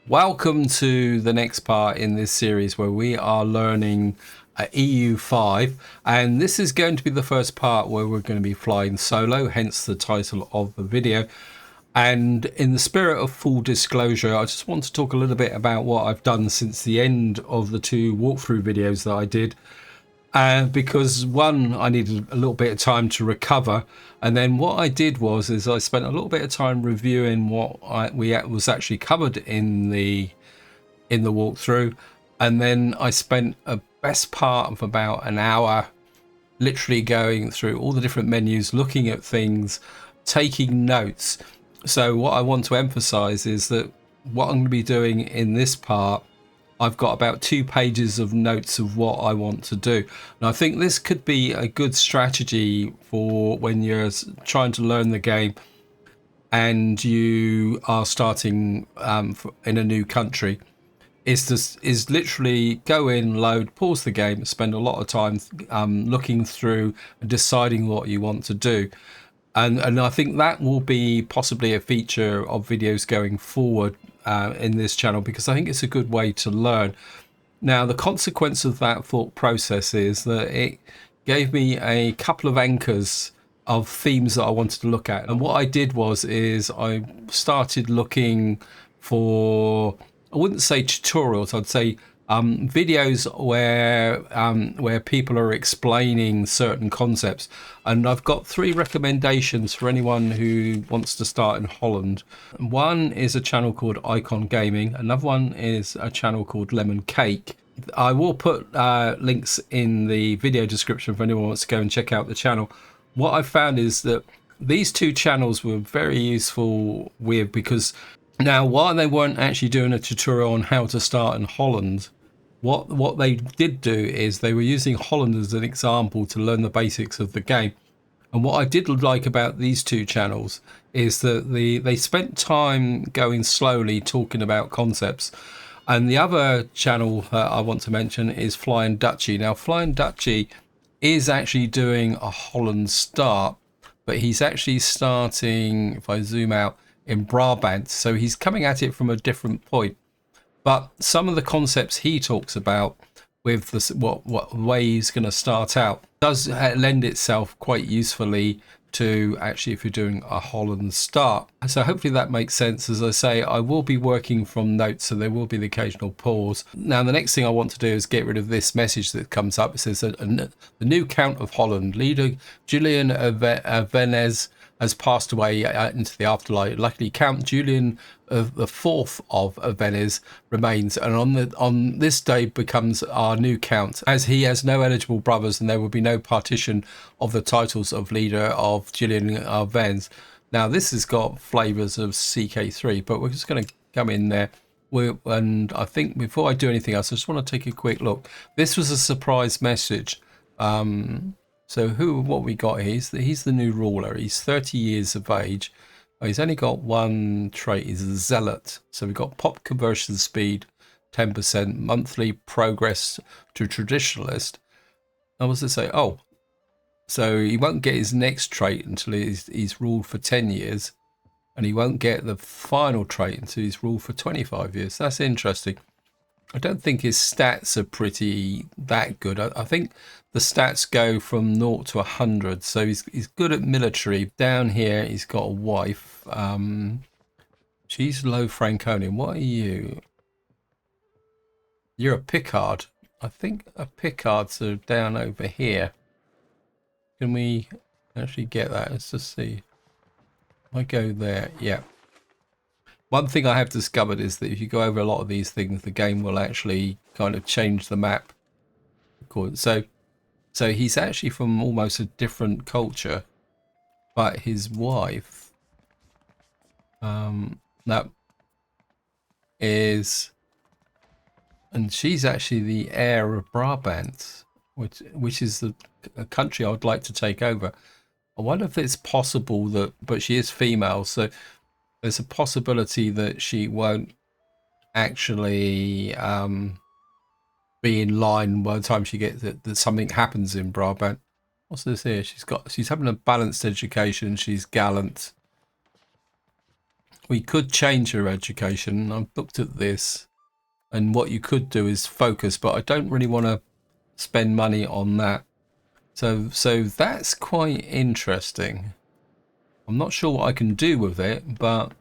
Welcome to the next part in this series where we are learning EU5, and this is going to be the first part where we're going to be flying solo, hence the title of the video. And in the spirit of full disclosure, I just want to talk a little bit about what I've done since the end of the two walkthrough videos that I did. Because one, I needed a little bit of time to recover, and then what I did is I spent a little bit of time reviewing what was actually covered in the walkthrough, and then I spent a best part of about an hour literally going through all the different menus, looking at things, taking notes. So what I want to emphasize is that what I'm going to be doing in this part, I've got about 2 pages of notes of what I want to do. And I think this could be a good strategy for when you're trying to learn the game and you are starting in a new country. Is literally go in, load, pause the game, spend a lot of time looking through and deciding what you want to do. And I think that will be possibly a feature of videos going forward in this channel, because I think it's a good way to learn. Now, the consequence of that thought process is that it gave me a couple of anchors of themes that I wanted to look at. And what I did is I started looking for, I wouldn't say tutorials, I'd say videos where people are explaining certain concepts. And I've got 3 recommendations for anyone who wants to start in Holland. One is a channel called Icon Gaming. Another one is a channel called Lemon Cake. I will put links in the video description if anyone wants to go and check out the channel. What I found is that these 2 channels were very useful because now, while they weren't actually doing a tutorial on how to start in Holland, what they did do is they were using Holland as an example to learn the basics of the game. And what I did like about these 2 channels is that they spent time going slowly, talking about concepts. And the other channel I want to mention is Flying Dutchie. Now, Flying Dutchie is actually doing a Holland start, but he's actually starting, if I zoom out, in Brabant, so he's coming at it from a different point. But some of the concepts he talks about with this, what way he's going to start out, does lend itself quite usefully to actually if you're doing a Holland start. So hopefully that makes sense. As I say, I will be working from notes, so there will be the occasional pause. Now, the next thing I want to do is get rid of this message that comes up. It says that the new Count of Holland, leader Julian Venez, has passed away into the afterlife. Luckily, Count Julian the Fourth of Venez remains, and on this day becomes our new count, as he has no eligible brothers, and there will be no partition of the titles of leader of Julian Venez. Now, this has got flavours of CK3, but we're just going to come in there. And I think before I do anything else, I just want to take a quick look. This was a surprise message. So what we got here, he's the new ruler. He's 30 years of age. Oh, he's only got one trait. He's a zealot. So we've got pop conversion speed, 10%, monthly progress to traditionalist. And what's it say? Oh, so he won't get his next trait until he's ruled for 10 years. And he won't get the final trait until he's ruled for 25 years. That's interesting. I don't think his stats are that good. I think the stats go from 0 to 100. So he's good at military. Down here, he's got a wife. She's low Franconian. What are you? You're a Picard. I think a Picards are down over here. Can we actually get that? Let's just see. I go there. Yeah. One thing I have discovered is that if you go over a lot of these things, the game will actually kind of change the map. So he's actually from almost a different culture, but his wife, that is, and she's actually the heir of Brabant, which is a country I would like to take over. I wonder if it's possible that, but she is female, so there's a possibility that she won't actually be in line by the time she gets that something happens in Brabant. What's this here? She's having a balanced education. She's gallant. we could change your education. I've looked at this, and what you could do is focus, but I don't really want to spend money on that. So that's quite interesting. I'm not sure what I can do with it, but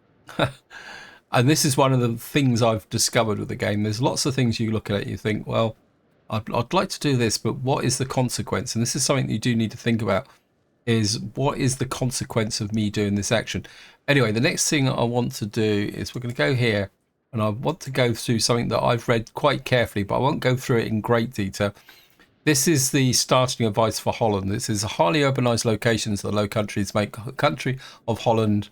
and this is one of the things I've discovered with the game. There's lots of things you look at it, you think, well, I'd like to do this, but what is the consequence? And this is something you do need to think about, is what is the consequence of me doing this action? Anyway, the next thing I want to do is we're going to go here, and I want to go through something that I've read quite carefully, but I won't go through it in great detail. This is the starting advice for Holland. This is highly urbanized locations of the Low Countries make the country of Holland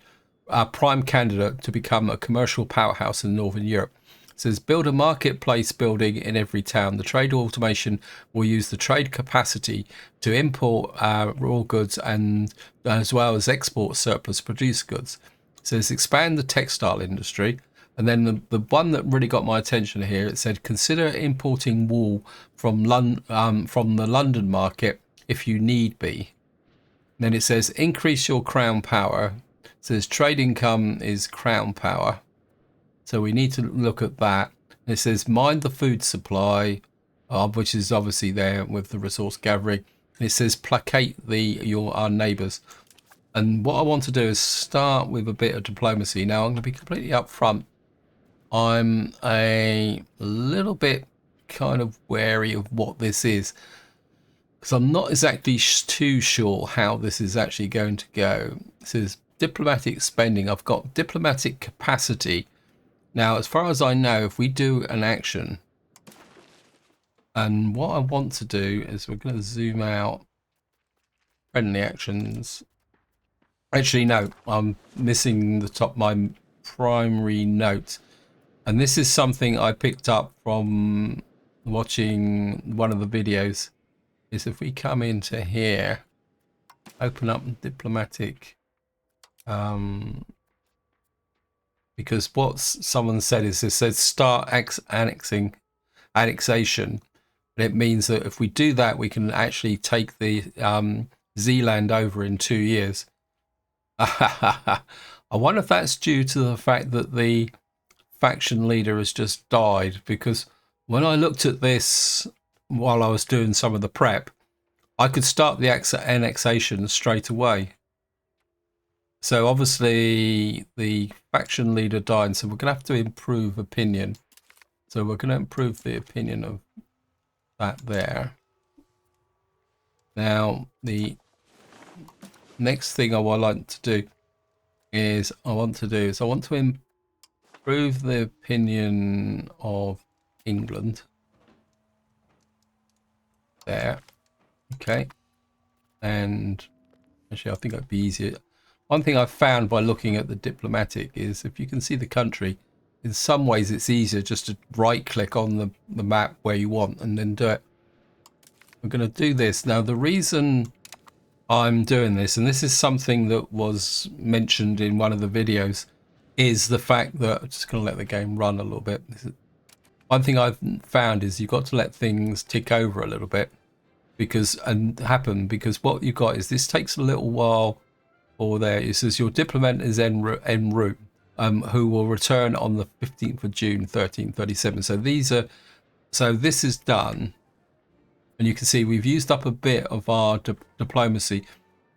a prime candidate to become a commercial powerhouse in Northern Europe. It says build a marketplace building in every town. The trade automation will use the trade capacity to import raw goods and as well as export surplus produced goods. It says expand the textile industry. And then the one that really got my attention here, it said consider importing wool from the London market if you need be. And then it says increase your crown power. It says trade income is crown power. So we need to look at that. It says mind the food supply, which is obviously there with the resource gathering. It says placate our neighbours. And what I want to do is start with a bit of diplomacy. Now I'm going to be completely upfront. I'm a little bit kind of wary of what this is, because I'm not exactly too sure how this is actually going to go. It says diplomatic spending. I've got diplomatic capacity. Now, as far as I know, if we do an action, and what I want to do is we're going to zoom out friendly actions. Actually, no, I'm missing the top, my primary note. And this is something I picked up from watching one of the videos, is if we come into here, open up diplomatic, because what someone said is it says start annexation. And it means that if we do that, we can actually take the Zealand over in 2 years. I wonder if that's due to the fact that the faction leader has just died, because when I looked at this while I was doing some of the prep, I could start the annexation straight away. So obviously the faction leader died, so we're going to have to improve opinion. So we're going to improve the opinion of that there. Now the next thing I would like to do is I want to improve the opinion of England. There. Okay. And actually I think it'd be easier. One thing I've found by looking at the diplomatic is if you can see the country, in some ways it's easier just to right click on the map where you want and then do it. I'm going to do this. Now the reason I'm doing this, and this is something that was mentioned in one of the videos, is the fact that I'm just going to let the game run a little bit. One thing I've found is you've got to let things tick over a little bit because what you've got is this takes a little while. Or there it says your diplomat is en route, who will return on the 15th of June 1337. So this is done, and you can see we've used up a bit of our diplomacy.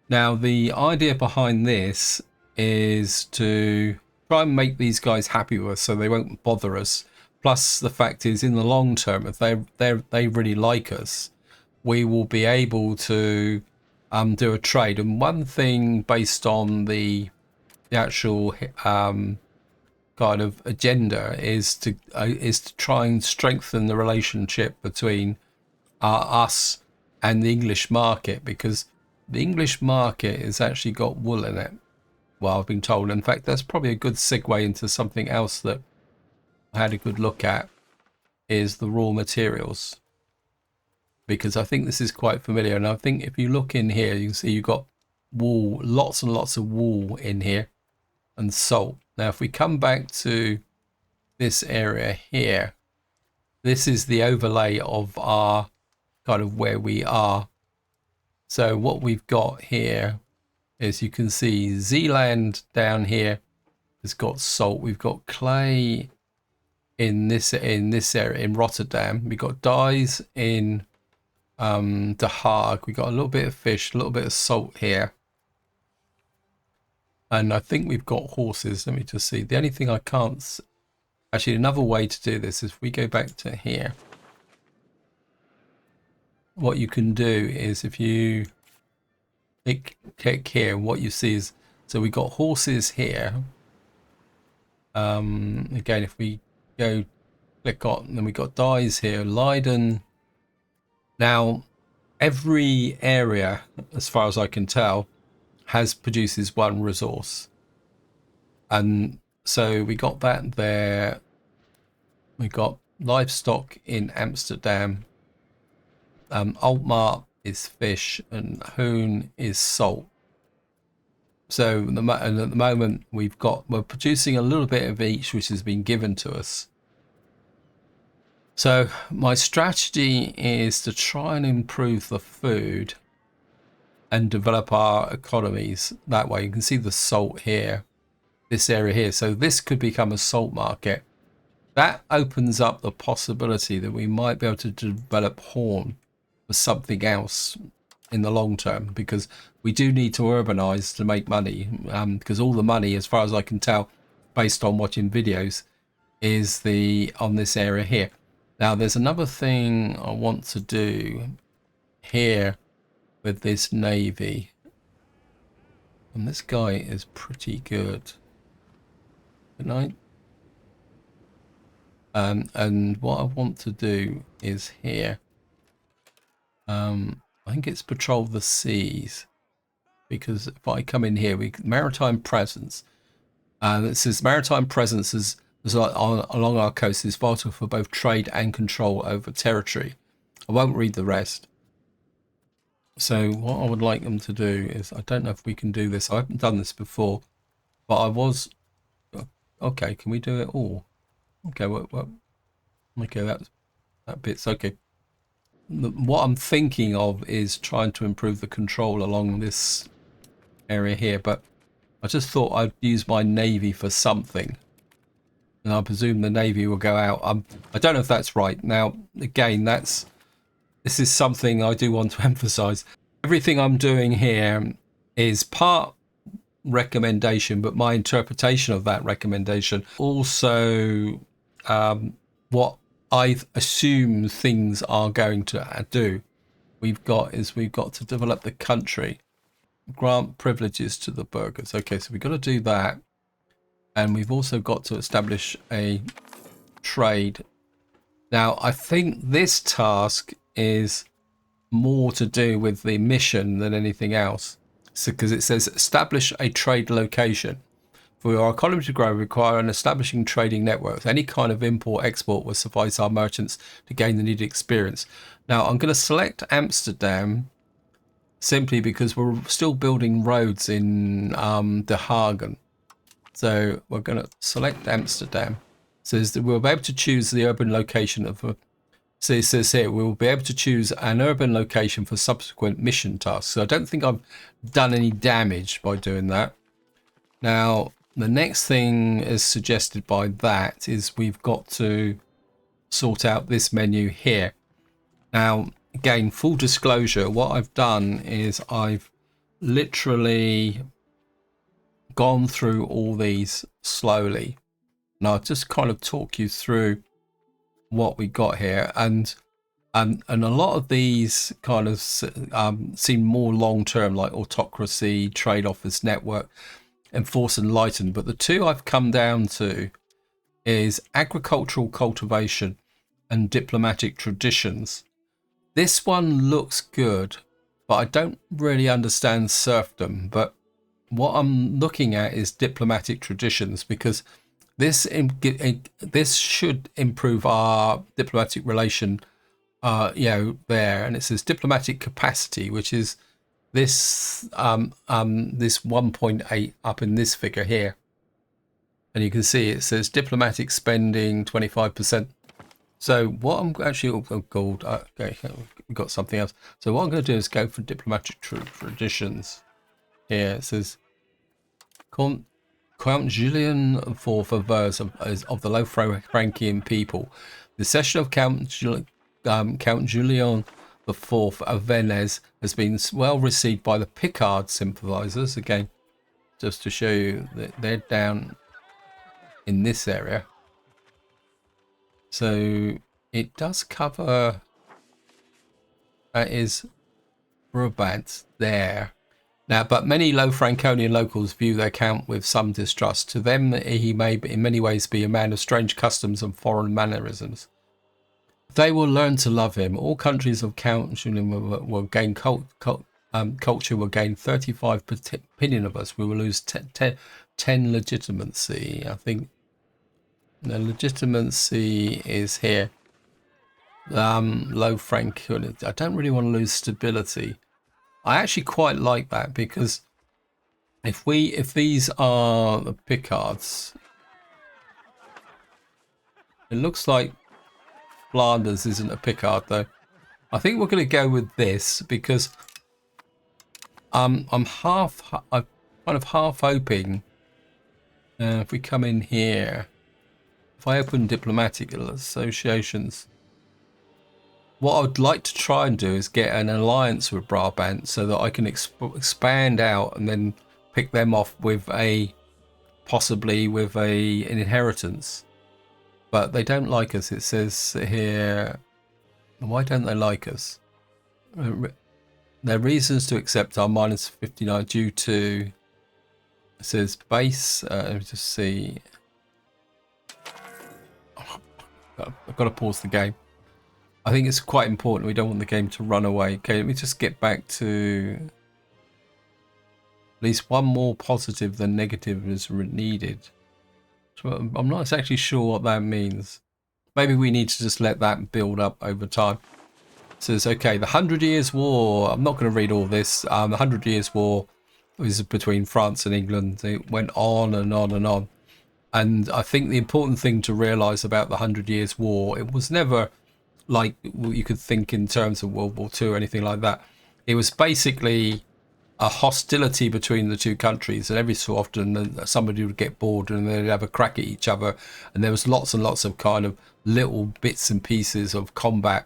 Now the idea behind this is to try and make these guys happy with us, so they won't bother us. Plus the fact is, in the long term, if they really like us, we will be able to do a trade. And one thing based on the actual kind of agenda is to try and strengthen the relationship between us and the English market, because the English market has actually got wool in it. Well, I've been told. In fact, that's probably a good segue into something else that I had a good look at, is the raw materials. Because I think this is quite familiar, and I think if you look in here, you can see you've got wool, lots and lots of wool in here, and salt. Now, if we come back to this area here, this is the overlay of our kind of where we are. So what we've got here is you can see Zealand down here, has got salt. We've got clay in this area in Rotterdam. We've got dyes in The Hague. We've got a little bit of fish, a little bit of salt here. And I think we've got horses. Let me just see. The only thing I can't... Actually, another way to do this is if we go back to here. What you can do is if you click here, what you see is... So we've got horses here. Again, if we go click on, then we got dyes here, Leiden. Now, every area, as far as I can tell, produces one resource. And so we got that there. We got livestock in Amsterdam. Alkmaar is fish and Hoon is salt. So at the moment we're producing a little bit of each, which has been given to us. So my strategy is to try and improve the food and develop our economies that way. You can see the salt here, this area here. So this could become a salt market. That opens up the possibility that we might be able to develop horn for something else in the long term, because we do need to urbanize to make money, because all the money, as far as I can tell, based on watching videos, is on this area here. Now there's another thing I want to do here with this navy, and this guy is pretty good. Good night. And what I want to do is here, I think it's patrol the seas, because if I come in here, maritime presence, and it says maritime presence is along our coast is vital for both trade and control over territory. I won't read the rest. So what I would like them to do is, I don't know if we can do this. I haven't done this before, but I was okay. Can we do it all? Okay, okay, that bit's okay. What I'm thinking of is trying to improve the control along this area here, but I just thought I'd use my navy for something, and I presume the navy will go out. I don't know if that's right. Now again, this is something I do want to emphasize. Everything I'm doing here is part recommendation, but my interpretation of that recommendation also what I assume things are going to do. We've got to develop the country, grant privileges to the burghers. Okay, so we've got to do that, and we've also got to establish a trade. Now I think this task is more to do with the mission than anything else, so because it says establish a trade location. For our economy to grow, we require an establishing trading network. Any kind of import-export will suffice our merchants to gain the needed experience. Now, I'm going to select Amsterdam simply because we're still building roads in The Hague. So we're going to select Amsterdam. So we'll be able to choose the urban location of a... So it says here, we will be able to choose an urban location for subsequent mission tasks. So I don't think I've done any damage by doing that. Now... the next thing as suggested by that is we've got to sort out this menu here. Now, again, full disclosure, what I've done is I've literally gone through all these slowly. And I'll just kind of talk you through what we got here. And a lot of these kind of seem more long-term, like autocracy, trade office network, enforce and lighten, but the two I've come down to is agricultural cultivation and diplomatic traditions. This one looks good, but I don't really understand serfdom. But what I'm looking at is diplomatic traditions, because this should improve our diplomatic relation, there. And it says diplomatic capacity, which is this this 1.8 up in this figure here, and you can see it says diplomatic spending 25%. So what I'm actually gold. Okay, we've got something else. So what I'm going to do is go for diplomatic traditions. Here it says Count Julian IV of Vers of the Low Frankian people. The session of Count Julian IV of Vennes has been well received by the Picard sympathizers. Again, just to show you that they're down in this area. So it does cover, that is Brabant there. Now, but many Low Franconian locals view their count with some distrust. To them, he may in many ways be a man of strange customs and foreign mannerisms. They will learn to love him. All countries of Count Julian will gain culture, will gain 35 opinion of us. We will lose 10 legitimacy. I think the legitimacy is here. Low Franconian. I don't really want to lose stability. I actually quite like that, because if these are the Picards, it looks like Flanders isn't a Picard though. I think we're going to go with this, because I'm kind of half hoping if we come in here, if I open diplomatic associations, what I would like to try and do is get an alliance with Brabant so that I can expand out and then pick them off with possibly with an inheritance. But they don't like us. It says here, why don't they like us? Their reasons to accept are -59 due to, it says base, let me just see. I've got to pause the game. I think it's quite important. We don't want the game to run away. Okay, let me just get back to at least one more positive than negative is needed. So I'm not exactly sure what that means. Maybe we need to just let that build up over time. It says, okay, the 100 Years' War. I'm not going to read all this. The 100 Years' War was between France and England. It went on and on and on. And I think the important thing to realise about the 100 Years' War, it was never like you could think in terms of World War II or anything like that. It was basically a hostility between the two countries, and every so often somebody would get bored and they'd have a crack at each other, and there was lots and lots of kind of little bits and pieces of combat,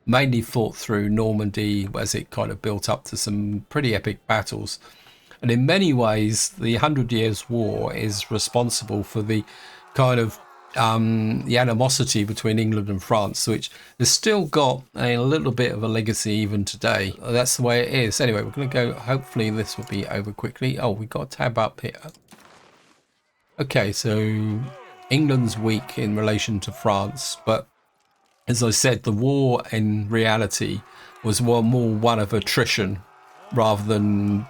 mainly fought through Normandy as it kind of built up to some pretty epic battles. And in many ways the 100 Years' War is responsible for the kind of the animosity between England and France, which has still got a little bit of a legacy even today. That's the way it is. Anyway, we're going to go, hopefully this will be over quickly. Oh, we got a tab up here. Okay, so England's weak in relation to France, but as I said, the war in reality was more one of attrition rather than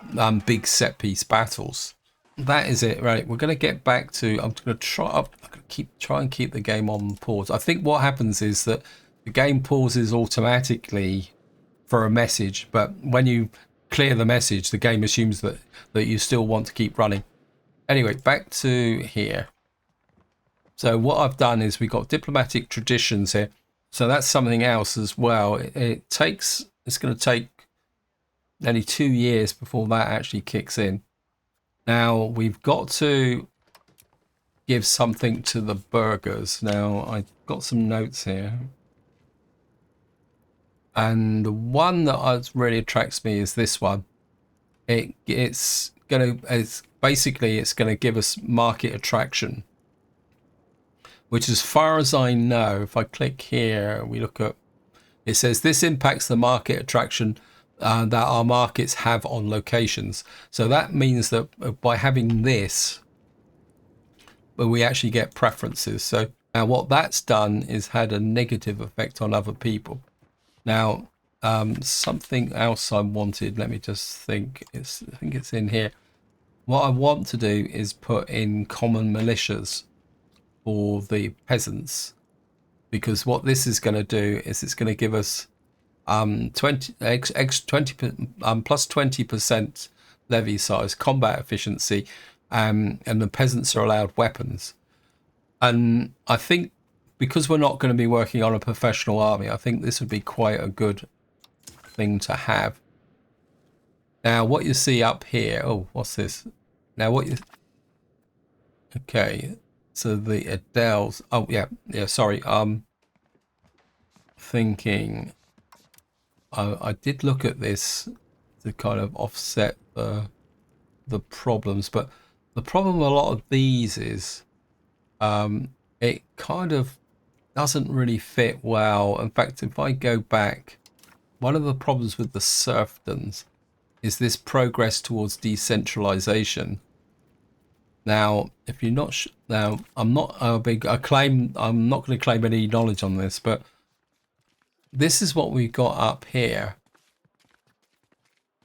big set piece battles. That is it, right? We're going to get back to, I'm going to try and keep the game on pause. I think what happens is that the game pauses automatically for a message, but when you clear the message, the game assumes that you still want to keep running. Anyway, back to here. So what I've done is we've got diplomatic traditions here. So that's something else as well. It's going to take nearly 2 years before that actually kicks in. Now we've got to give something to the burghers. Now I've got some notes here, and the one that really attracts me is this one. It's basically going to give us market attraction, which, as far as I know, if I click here, we look at, it says this impacts the market attraction that our markets have on locations. So that means that by having this, we actually get preferences. So now what that's done is had a negative effect on other people. Now something else I wanted, let me just think, I think it's in here. What I want to do is put in common militias for the peasants, because what this is going to do is it's going to give us 20 plus 20% levy size, combat efficiency, and the peasants are allowed weapons. And I think because we're not going to be working on a professional army, I think this would be quite a good thing to have. Now what you see up here, oh, what's this? Now Okay, so the Adele's. Oh yeah, yeah. Sorry. Thinking. I did look at this to kind of offset the problems, but the problem with a lot of these is it kind of doesn't really fit well. In fact, if I go back, one of the problems with the serfdoms is this progress towards decentralization. Now, if you're not now, I'm not a big. I'm not going to claim any knowledge on this, but this is what we've got up here.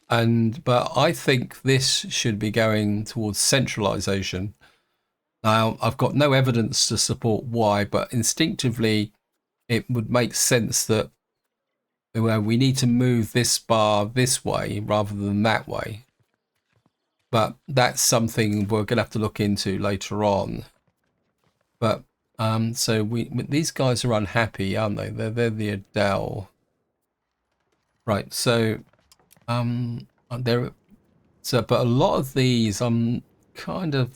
But I think this should be going towards centralization. Now, I've got no evidence to support why, but instinctively, it would make sense that we need to move this bar this way rather than that way. But that's something we're going to have to look into later on. But so these guys are unhappy, aren't they? They're the Adele, right? So there. So, but a lot of these, I'm kind of,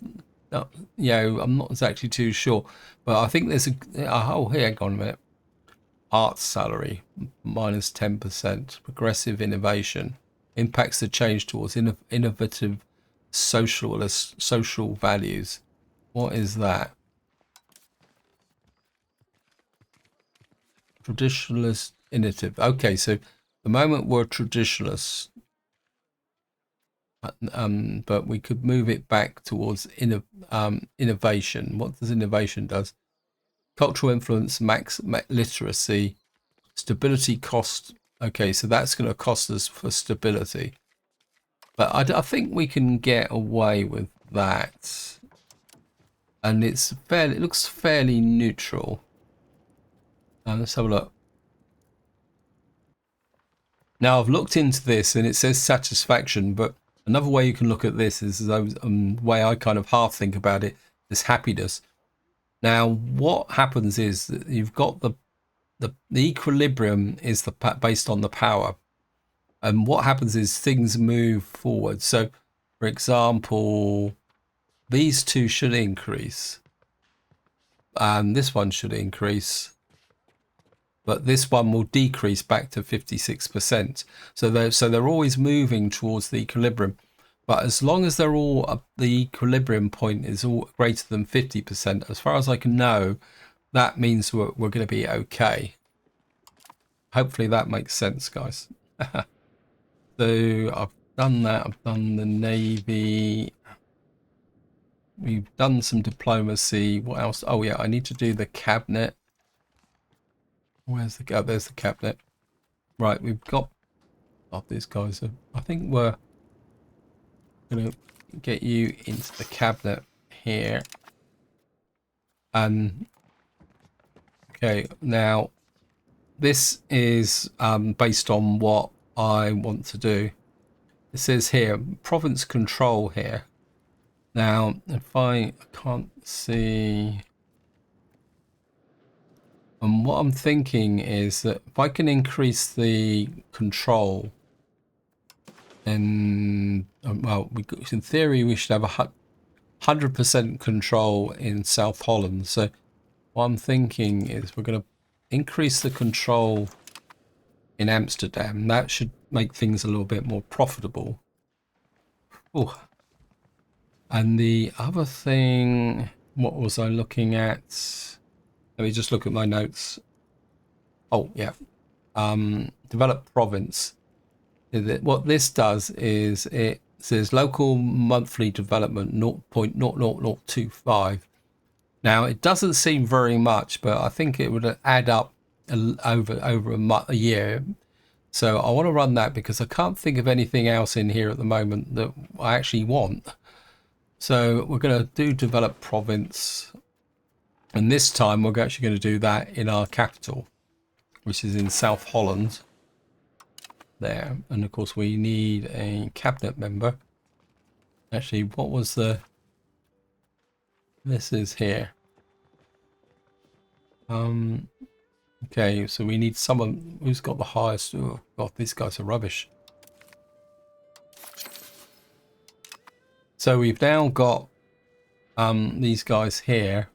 I'm not exactly too sure. But I think there's oh, here, hang on a minute. Art salary minus 10%. Progressive innovation impacts the change towards innovative social values. What is that? Traditionalist innovative. Okay, so the moment we're traditionalists, but we could move it back towards innovation. What does innovation does? Cultural influence, max literacy, stability cost. Okay, so that's going to cost us for stability. But I think we can get away with that. And it's fairly, it looks fairly neutral. Let's have a look. Now I've looked into this and it says satisfaction, but another way you can look at this is the way I kind of half think about it is happiness. Now what happens is that you've got the equilibrium is based on the power, and what happens is things move forward. So for example, these two should increase and this one should increase, but this one will decrease back to 56%. So they're always moving towards the equilibrium. But as long as they're all the equilibrium point is all greater than 50%, as far as I can know, that means we're going to be okay. Hopefully that makes sense, guys. So I've done that. I've done the Navy. We've done some diplomacy. What else? Oh yeah, I need to do the cabinet. Where's the go? There's the cabinet. Right, we've got. Oh, these guys are. I think we're gonna get you into the cabinet here. Okay, now this is based on what I want to do. It says here province control here. Now, if I can't see. And what I'm thinking is that if I can increase the control, then, well, in theory, we should have 100% control in South Holland. So what I'm thinking is we're going to increase the control in Amsterdam. That should make things a little bit more profitable. Oh, and the other thing, what was I looking at? Let me just look at my notes. Oh, yeah. Develop province. What this does is it says local monthly development 0.00025. Now, it doesn't seem very much, but I think it would add up over a year. So I want to run that because I can't think of anything else in here at the moment that I actually want. So we're going to do develop province. And this time we're actually going to do that in our capital, which is in South Holland. There. And of course we need a cabinet member. Actually, what was the... This is here. Okay, so we need someone who's got the highest... Oh, God, these guys are rubbish. So we've now got these guys here.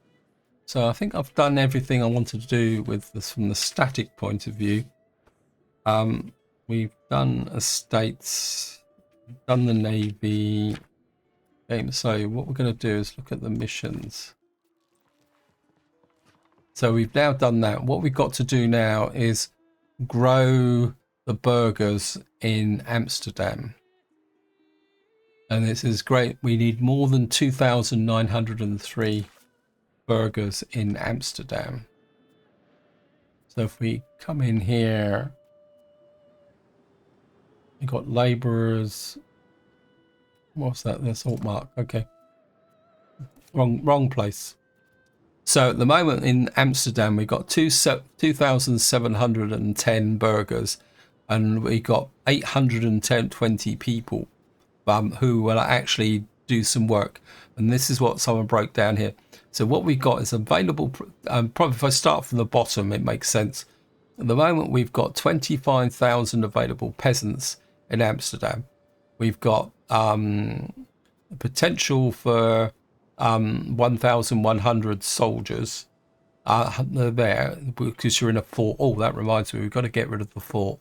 So I think I've done everything I wanted to do with this from the static point of view. We've done estates, done the navy. Okay, so what we're going to do is look at the missions. So we've now done that. What we've got to do now is grow the burgers in Amsterdam. And this is great. We need more than 2,903 burgers in Amsterdam. So if we come in here, we've got laborers. What's that? The salt mark. Okay. Wrong place. So at the moment in Amsterdam, we've got 2,710 burgers, and we got 820 people who will actually do some work. And this is what someone broke down here. So what we've got is available. Probably if I start from the bottom, it makes sense. At the moment, we've got 25,000 available peasants in Amsterdam. We've got potential for 1,100 soldiers there because you're in a fort. Oh, that reminds me, we've got to get rid of the fort.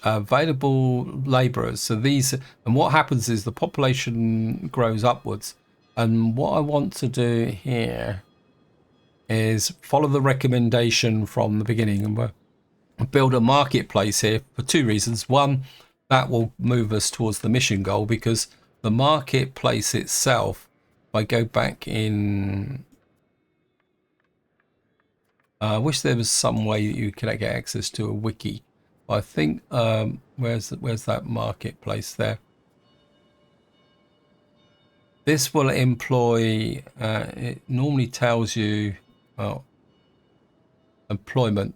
Available laborers. So these, and what happens is the population grows upwards. And what I want to do here is follow the recommendation from the beginning, and we'll build a marketplace here for two reasons. One, that will move us towards the mission goal, because the marketplace itself, if I go back in, I wish there was some way that you could get access to a wiki. I think where's that marketplace there? This will employ. It normally tells you, well, employment.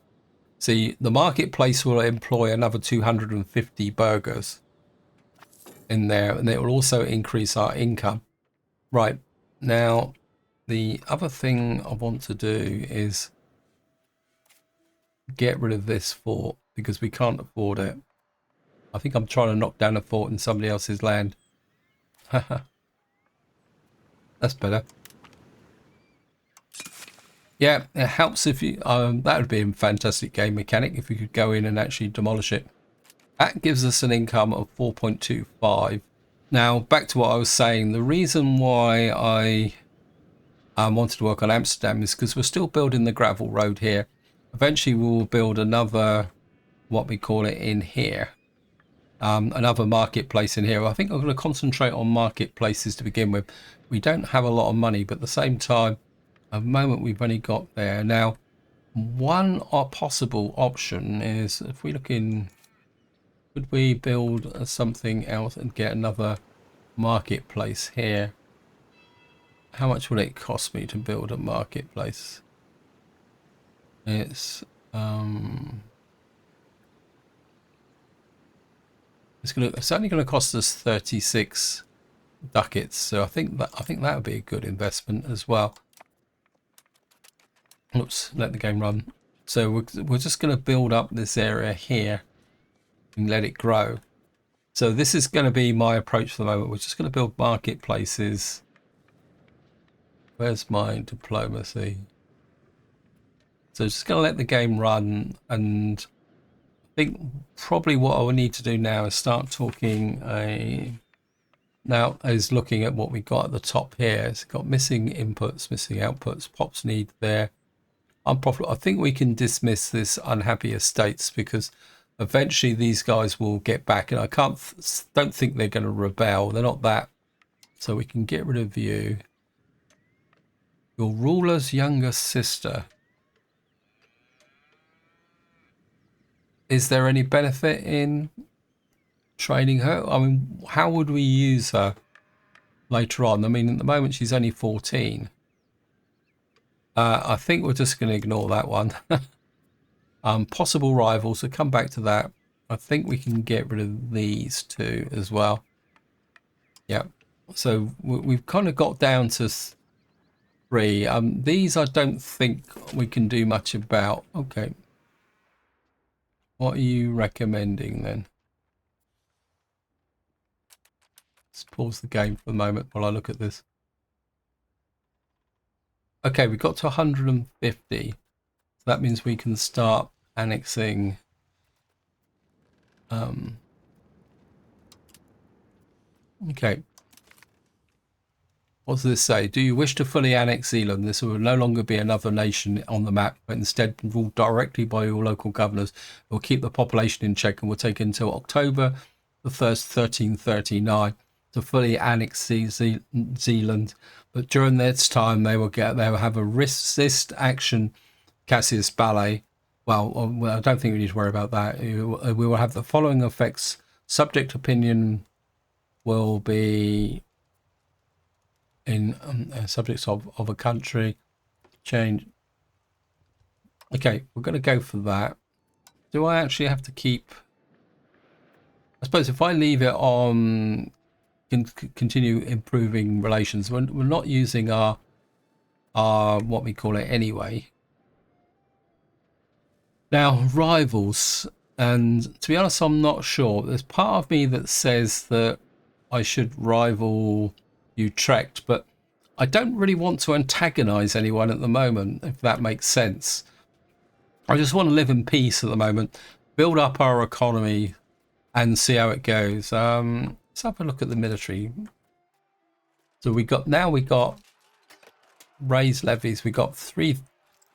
See, the marketplace will employ another 250 burgers in there, and it will also increase our income. Right now, the other thing I want to do is get rid of this fort because we can't afford it. I think I'm trying to knock down a fort in somebody else's land. That's better. Yeah, it helps if you. That would be a fantastic game mechanic if you could go in and actually demolish it. That gives us an income of 4.25. Now, back to what I was saying. The reason why I wanted to work on Amsterdam is because we're still building the gravel road here. Eventually, we will build another, what we call it, in here. Another marketplace in here. I think I'm going to concentrate on marketplaces to begin with. We don't have a lot of money, but at the same time, at the moment we've only got there. Now, one possible option is if we look in, could we build something else and get another marketplace here? How much would it cost me to build a marketplace? It's it's only going to cost us 36 ducats, so I think that would be a good investment as well. Oops, let the game run. So we're just going to build up this area here and let it grow. So this is going to be my approach for the moment. We're just going to build marketplaces. Where's my diplomacy? So just going to let the game run, and I think probably what I will need to do now is start talking looking at what we got at the top here. It's got missing inputs, missing outputs, pops need there. Unprofitable. I think we can dismiss this unhappy estates because eventually these guys will get back, and I don't think they're going to rebel. They're not that. So we can get rid of you. Your ruler's younger sister. Is there any benefit in training her? I mean, how would we use her later on? I mean, at the moment she's only 14. I think we're just going to ignore that one. Possible rivals, so come back to that. I think we can get rid of these two as well. Yeah, so we've kind of got down to 3. These I don't think we can do much about. Okay. What are you recommending then? Let's pause the game for a moment while I look at this. Okay, we got to 150. So that means we can start annexing. Okay. What does this say? Do you wish to fully annex Zealand? This will no longer be another nation on the map, but instead ruled directly by your local governors. It will keep the population in check and will take until October the 1st, 1339 to fully annex Zealand. But during this time, they will have a resist action Cassius Ballet. Well, I don't think we need to worry about that. We will have the following effects. Subject opinion will be in subjects of a country change. Okay, we're going to go for that. Do I actually have to keep? I suppose if I leave it on continue improving relations, we're not using our what we call it anyway. Now, rivals, and to be honest, I'm not sure. There's part of me that says that I should rival Utrecht, but I don't really want to antagonize anyone at the moment, if that makes sense. I just want to live in peace at the moment, build up our economy and see how it goes. Let's have a look at the military. So we got raised levies. We got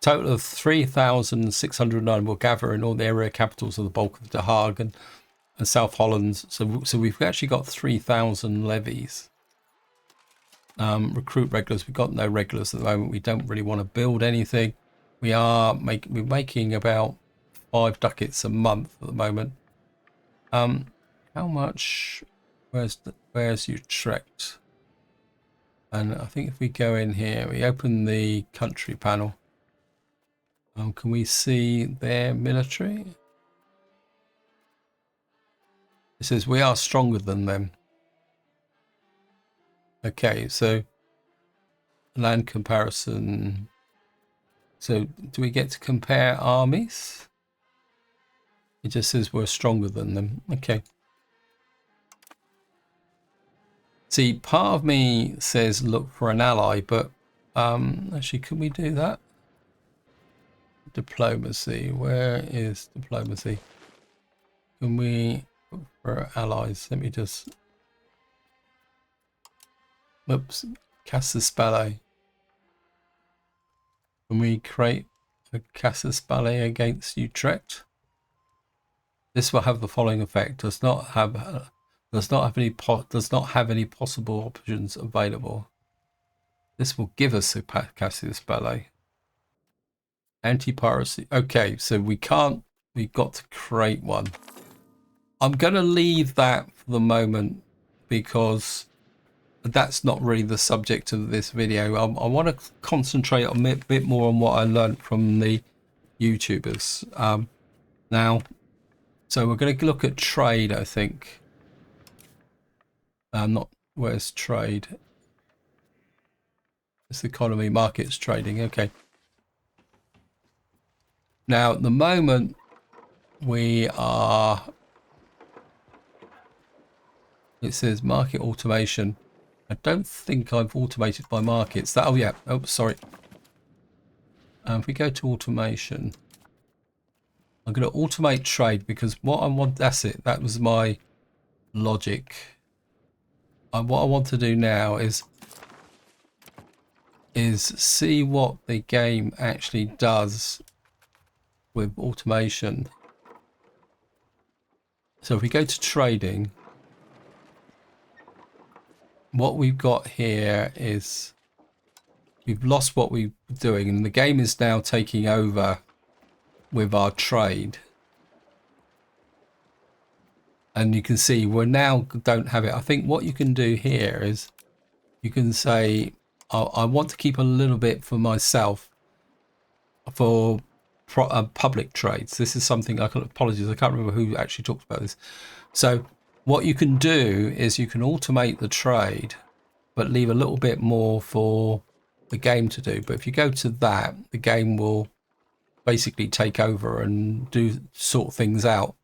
total of 3,609 will gather in all the area capitals of the bulk of The Hague and South Holland. So we've actually got 3,000 levies. Recruit regulars. We've got no regulars at the moment. We don't really want to build anything. We're making about 5 ducats a month at the moment. How much? Where's Utrecht? And I think if we go in here, we open the country panel. Can we see their military? It says we are stronger than them. Okay, so land comparison. So do we get to compare armies? It just says we're stronger than them. Okay. See, part of me says look for an ally, but actually, can we do that? Diplomacy. Where is diplomacy? Can we look for allies? Let me just. Oops. Casus Belli. Can we create a Casus Belli against Utrecht? This will have the following effect: does not have any possible options available. This will give us a Cassius Ballet. Anti-piracy. Okay, so we've got to create one. I'm going to leave that for the moment because that's not really the subject of this video. I want to concentrate a bit more on what I learned from the YouTubers. Now, so we're going to look at trade, I think. Where's trade? It's the economy, markets, trading. Okay. Now, at the moment, we are. It says market automation. I don't think I've automated my markets. Oh yeah. Oh, sorry. If we go to automation, I'm going to automate trade because what I want. That's it. That was my logic. What I want to do now is see what the game actually does with automation. So if we go to trading, what we've got here is we've lost what we were doing, and the game is now taking over with our trade. And you can see we now don't have it. I think what you can do here is you can say, I want to keep a little bit for myself for public trades. This is something I apologize. I can't remember who actually talked about this. So what you can do is you can automate the trade, but leave a little bit more for the game to do. But if you go to that, the game will basically take over and sort things out.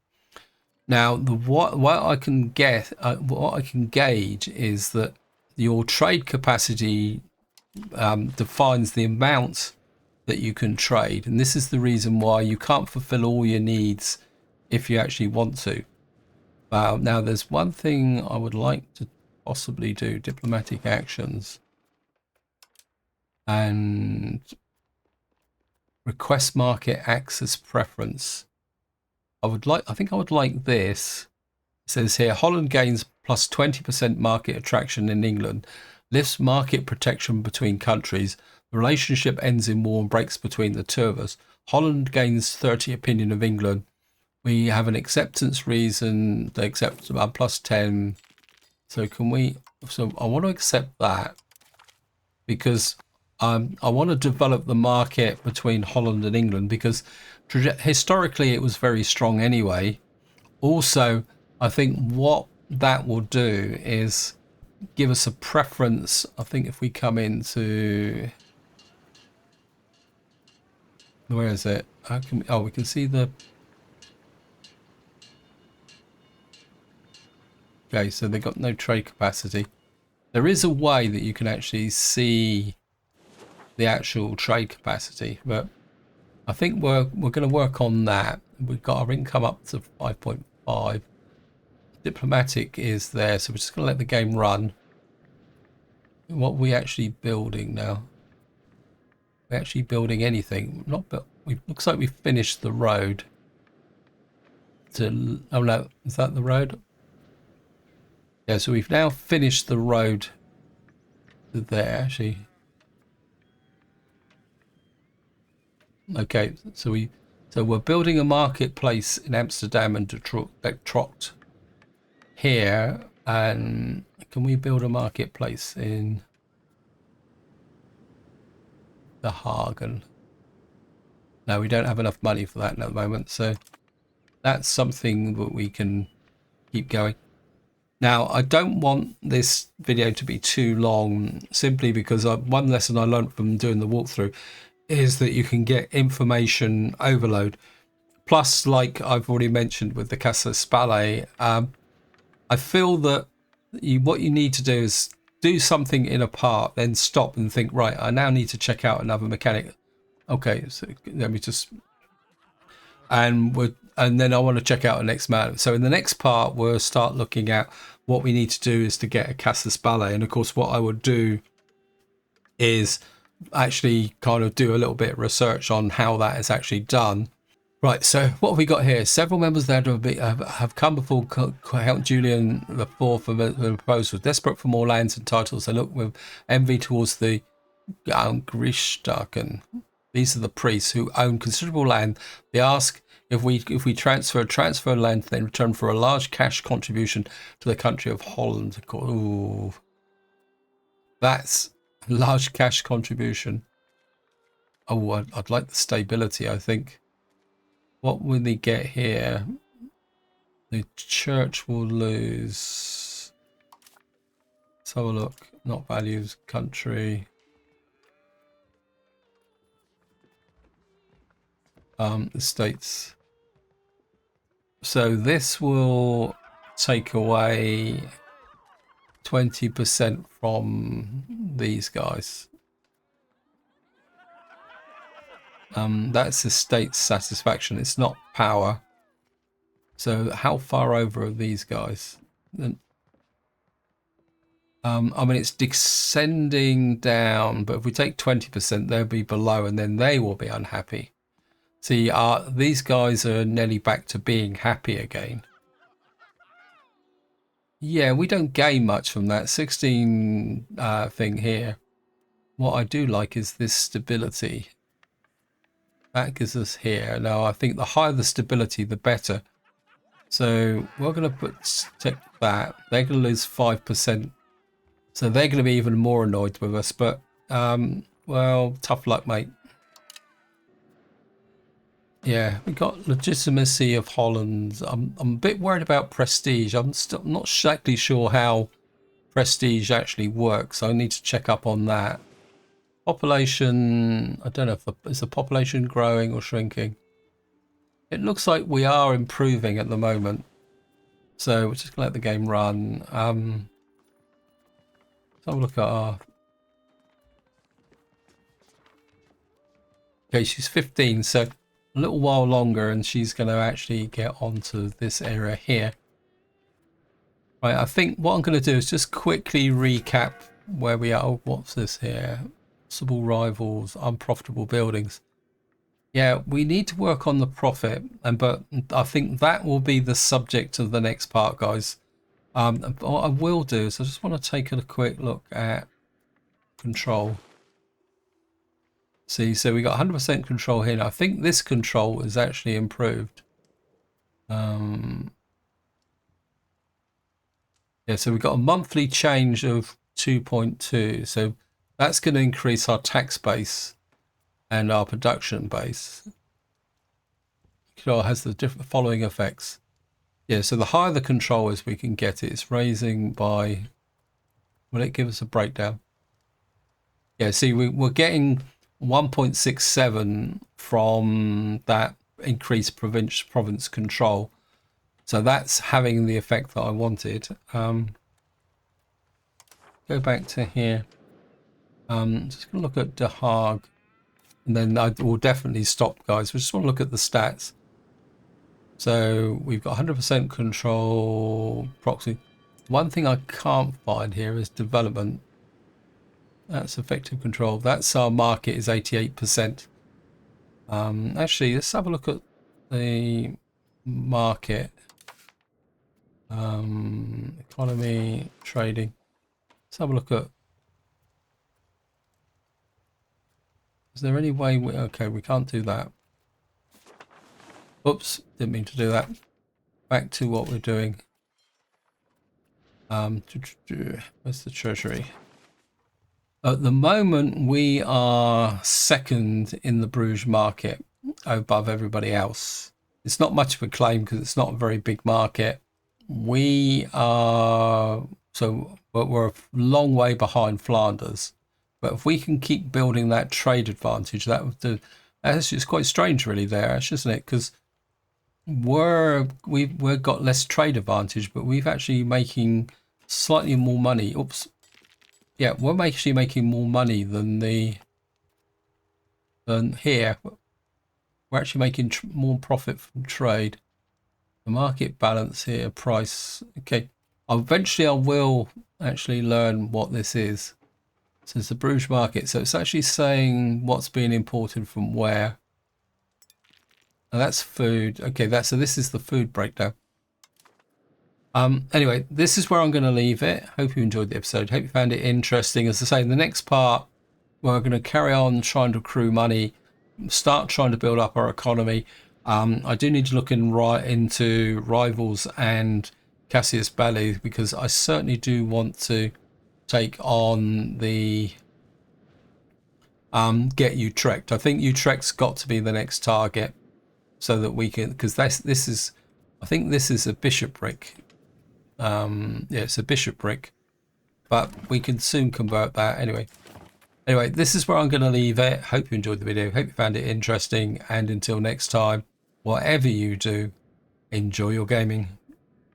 Now, what I can gauge is that your trade capacity defines the amount that you can trade, and this is the reason why you can't fulfill all your needs if you actually want to. Now there's one thing I would like to possibly do: diplomatic actions and request market access preference. I think I would like this. It says here, Holland gains plus 20% market attraction in England, lifts market protection between countries. The relationship ends in war and breaks between the two of us. Holland gains 30 opinion of England. We have an acceptance reason. They accept about plus 10. So can we? So I want to accept that because I want to develop the market between Holland and England, because historically it was very strong anyway. Also, I think what that will do is give us a preference. I think if we come into, where is it? How can we, we can see the, okay, so they've got no trade capacity. There is a way that you can actually see the actual trade capacity, but I think we're going to work on that. We've got our income up to 5.5. Diplomatic is there, so we're just going to let the game run. What are we actually building now? We're actually building anything? Not, but we looks like we finished the road. To, oh no, is that the road? Yeah, so we've now finished the road to there actually. Okay, so we're building a marketplace in Amsterdam and Detroit here, and can we build a marketplace in The Hague? No, we don't have enough money for that at the moment, so that's something that we can keep going. Now, I don't want this video to be too long, simply because one lesson I learned from doing the walkthrough is that you can get information overload. Plus, like I've already mentioned with the Casa Spale, I feel that what you need to do is do something in a part, then stop and think, right, I now need to check out another mechanic. Okay, so let me just, and then I want to check out the next man. So in the next part, we'll start looking at what we need to do is to get a Casa Spale. And of course, what I would do is actually kind of do a little bit of research on how that is actually done. Right, so what have we got here? Several members there have come before Count Julian IV for the proposal. Desperate for more lands and titles, they look with envy towards the Grishtaken. These are the priests who own considerable land. They ask if we transfer land, then return for a large cash contribution to the country of Holland. Ooh, that's a large cash contribution. Oh, I'd like the stability, I think. What will they get here? The church will lose. Let's have a look. Not values, country. Estates. So this will take away 20% from these guys. That's estate satisfaction. It's not power. So how far over are these guys? I mean, it's descending down, but if we take 20%, they'll be below, and then they will be unhappy. See, these guys are nearly back to being happy again. Yeah, we don't gain much from that 16 thing here. What I do like is this stability. That gives us here. Now, I think the higher the stability, the better. So we're going to take that. They're going to lose 5%. So they're going to be even more annoyed with us. But, well, tough luck, mate. Yeah, we got legitimacy of Holland. I'm a bit worried about prestige. I'm not exactly sure how prestige actually works. I need to check up on that. Population, I don't know if is the population growing or shrinking. It looks like we are improving at the moment. So we're just gonna let the game run. Let's have a look at our Okay, she's 15, so a little while longer, and she's going to actually get onto this area here. Right, I think what I'm going to do is just quickly recap where we are. Oh, what's this here? Possible rivals, unprofitable buildings. Yeah, we need to work on the profit, but I think that will be the subject of the next part, guys. What I will do is I just want to take a quick look at control. See, so we got 100% control here. Now, I think this control is actually improved. Yeah, so we've got a monthly change of 2.2. So that's going to increase our tax base and our production base. Control has the different following effects. Yeah, so the higher the control is we can get it. It's raising by... Will it give us a breakdown? Yeah, see, we're getting 1.67 from that increased province control. So that's having the effect that I wanted. Go back to here. Just going to look at The Hague. And then I will definitely stop, guys. We just want to look at the stats. So we've got 100% control proxy. One thing I can't find here is development. That's effective control. That's our market is 88%. Actually, let's have a look at the market. Economy, trading. Let's have a look at... Is there any way we... Okay, we can't do that. Oops, didn't mean to do that. Back to what we're doing. Where's the treasury? At the moment, we are second in the Bruges market above everybody else. It's not much of a claim because it's not a very big market. We are... So, but we're a long way behind Flanders. But if we can keep building that trade advantage, that would do... It's quite strange, really, there, isn't it? Because we've got less trade advantage, but we've actually making slightly more money. Oops. Yeah, we're actually making more money than here. We're actually making more profit from trade. The market balance here, price. Okay, eventually I will actually learn what this is. So it's the Bruges market. So it's actually saying what's being imported from where. And that's food. Okay, so this is the food breakdown. Anyway, this is where I'm going to leave it. Hope you enjoyed the episode. Hope you found it interesting. As I say, in the next part, we're going to carry on trying to accrue money, start trying to build up our economy. I do need to look into rivals and Cassius Belli because I certainly do want to take on the get Utrecht. I think Utrecht's got to be the next target so that we can, because this is, I think this is a bishopric. Yeah, it's a bishopric, but we can soon convert that anyway. Anyway, this is where I'm going to leave it. Hope you enjoyed the video. Hope you found it interesting. And until next time, whatever you do, enjoy your gaming.